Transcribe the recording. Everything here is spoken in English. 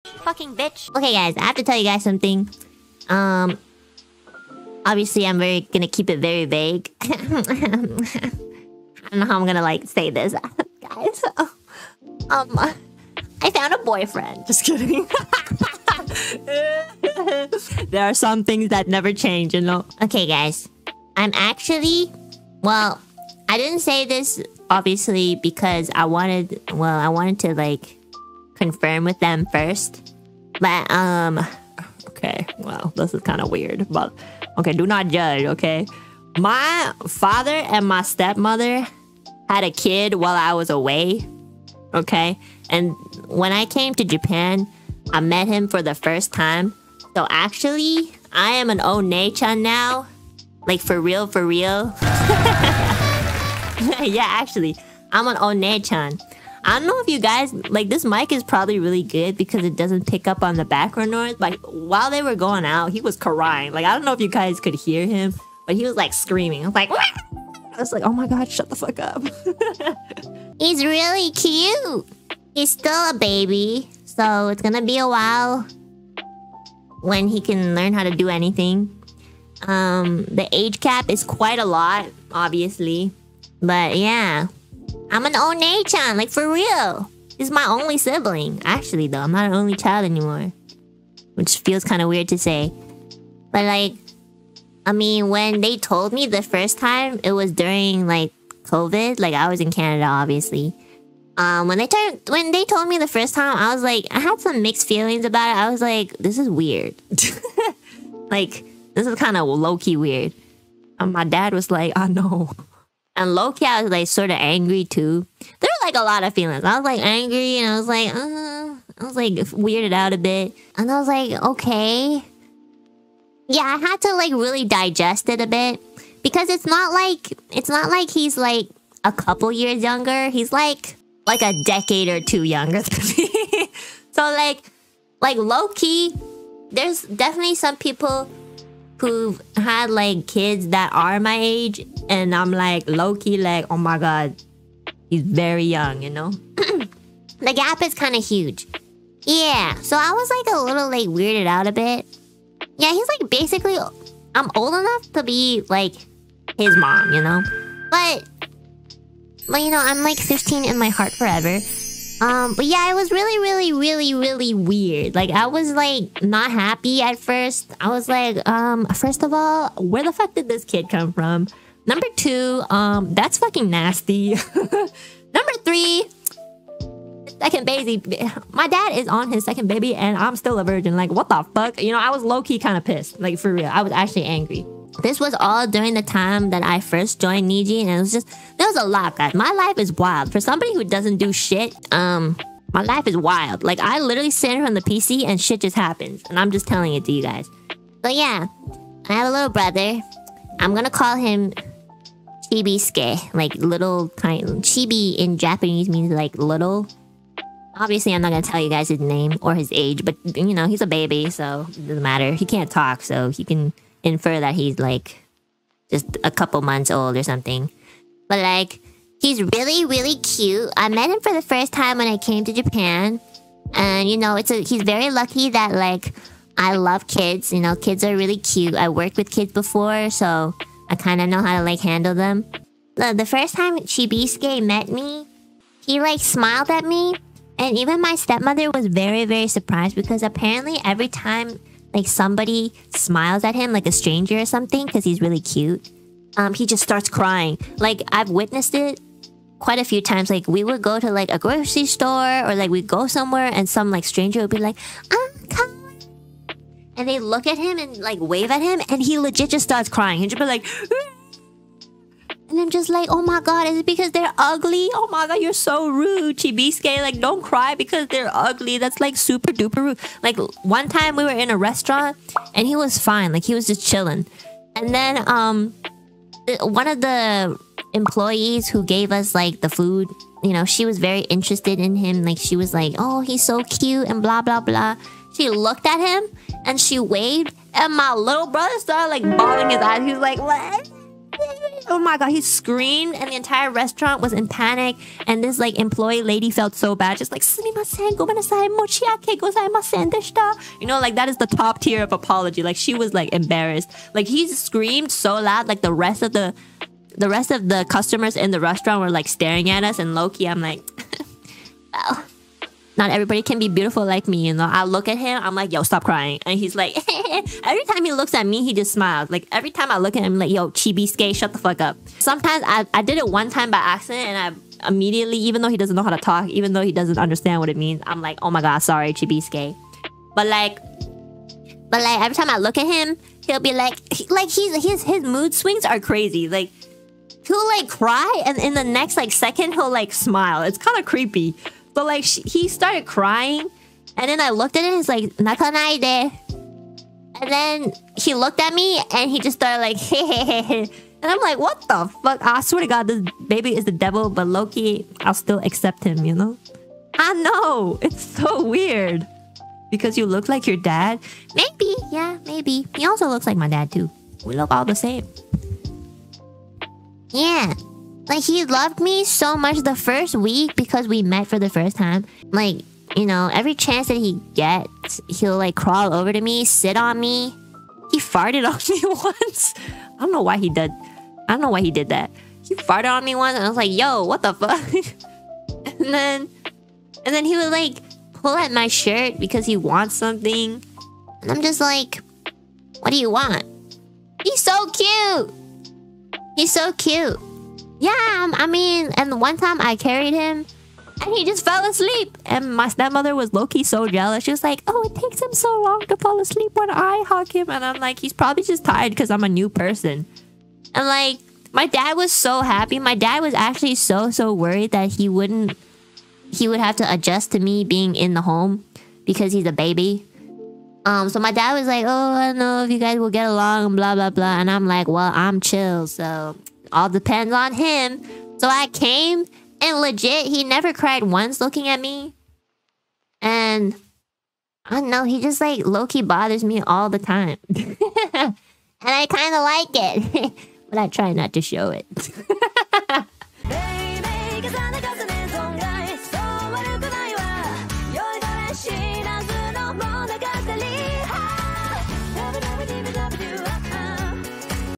Fucking bitch. Okay, guys, I have to tell you guys something. Obviously, I'm gonna keep it very vague. I don't know how I'm gonna like say this, guys. I found a boyfriend. Just kidding. There are some things that never change, you know. Okay, guys, I'm actually, well, I didn't say this obviously because I wanted to like confirm with them first, but okay, well, this is kind of weird, but okay, do not judge, okay? My father and my stepmother had a kid while I was away, okay? And when I came to Japan, I met him for the first time. So actually, I am an Onei-chan now. Like, for real, for real. Yeah, actually, I'm an Onei-chan. I don't know if you guys, like, this mic is probably really good because it doesn't pick up on the background noise. But while they were going out, he was crying. Like, I don't know if you guys could hear him, but he was, like, screaming. I was like, Wah! I was like, oh my god, shut the fuck up. He's really cute. He's still a baby, so it's gonna be a while when he can learn how to do anything. The age cap is quite a lot, obviously. But yeah, I'm an Onei-chan, like for real. He's my only sibling. Actually though, I'm not an only child anymore. Which feels kind of weird to say. But like, I mean, when they told me the first time, it was during like COVID. Like I was in Canada, obviously. When they told me the first time, I was like, I had some mixed feelings about it. I was like, this is weird. Like, this is kind of low-key weird. And my dad was like, I know. And low-key, I was like sort of angry too. There were like a lot of feelings. I was like angry and I was like weirded out a bit. And I was like, okay. Yeah, I had to like really digest it a bit. Because it's not like he's like a couple years younger. He's like a decade or two younger than me. So like low-key, there's definitely some people who've had like kids that are my age, and I'm like low-key like, oh my god, he's very young, you know? The gap is kind of huge. Yeah, so I was like a little like weirded out a bit. Yeah, he's like basically, I'm old enough to be like his mom, you know? But you know, I'm like 15 in my heart forever. But yeah, it was really weird. Like, I was like not happy at first. I was like, first of all, where the fuck did this kid come from? Number two, that's fucking nasty. Number three, second baby. My dad is on his second baby and I'm still a virgin. Like, what the fuck? You know, I was low-key kind of pissed. Like, for real. I was actually angry. This was all during the time that I first joined Niji, and it was just, there was a lot, guys. My life is wild. For somebody who doesn't do shit, my life is wild. Like, I literally sit in front of the PC and shit just happens. And I'm just telling it to you guys. So yeah, I have a little brother. I'm gonna call him Chibisuke. Like, little kind. Chibi in Japanese means like little. Obviously, I'm not gonna tell you guys his name or his age, but you know, he's a baby, so it doesn't matter. He can't talk, so he can infer that he's like just a couple months old or something. But like, he's really cute. I met him for the first time when I came to Japan, and you know, he's very lucky that like I love kids. You know, kids are really cute. I worked with kids before, so I kind of know how to like handle them. The first time Chibisuke met me, he like smiled at me, and even my stepmother was very surprised because apparently every time like somebody smiles at him, like a stranger or something, because he's really cute, he just starts crying. Like, I've witnessed it quite a few times. Like, we would go to like a grocery store, or like we'd go somewhere and some like stranger would be like, come, and they look at him and like wave at him, and he legit just starts crying. He'd just be like, and I'm just like, oh my god, is it because they're ugly? Oh my god, you're so rude, Chibisuke. Like, don't cry because they're ugly. That's like super duper rude. Like, one time we were in a restaurant and he was fine. Like, he was just chilling. And then one of the employees who gave us like the food, you know, she was very interested in him. Like, she was like, oh, he's so cute and blah blah blah. She looked at him and she waved, and my little brother started like bawling his eyes. He was like, what? Oh my god, he screamed and the entire restaurant was in panic. And this like employee lady felt so bad. Just like, "Sumimasen, gomenasai, mochiake gozaimasen deshita." You know, like that is the top tier of apology. Like she was like embarrassed. Like he screamed so loud, like the rest of the customers in the restaurant were like staring at us. And low-key, I'm like, well, not everybody can be beautiful like me, you know. I look at him, I'm like, yo, stop crying. And he's like, every time he looks at me, he just smiles. Like every time I look at him, I'm like, yo, chibiske, shut the fuck up. Sometimes I did it one time by accident, and I immediately, even though he doesn't know how to talk, even though he doesn't understand what it means, I'm like, oh my god, sorry, chibiske. But like every time I look at him, he'll be like his mood swings are crazy. Like he'll like cry, and in the next like second, he'll like smile. It's kind of creepy. But like he started crying, and then I looked at him and he's like, "Nakanai de." And then he looked at me and he just started like, "Hey." And I'm like, what the fuck? I swear to God, this baby is the devil, but low-key, I'll still accept him, you know? I know, it's so weird. Because you look like your dad? Maybe, yeah, maybe. He also looks like my dad too. We look all the same. Yeah. Like, he loved me so much the first week because we met for the first time. Like, you know, every chance that he gets, he'll, like, crawl over to me, sit on me. He farted on me once. I don't know why he did. I don't know why he did that. He farted on me once, and I was like, yo, what the fuck? and then he would, like, pull at my shirt because he wants something. And I'm just like, what do you want? He's so cute. He's so cute. Yeah, I mean, and one time I carried him and he just fell asleep. And my stepmother was low-key so jealous. She was like, oh, it takes him so long to fall asleep when I hug him. And I'm like, he's probably just tired because I'm a new person. And like, my dad was so happy. My dad was actually so worried that he would have to adjust to me being in the home because he's a baby. So my dad was like, oh, I don't know if you guys will get along, blah, blah, blah. And I'm like, well, I'm chill, so all depends on him. So I came, and legit, he never cried once looking at me. And I don't know, he just like low-key bothers me all the time. And I kind of like it. But I try not to show it.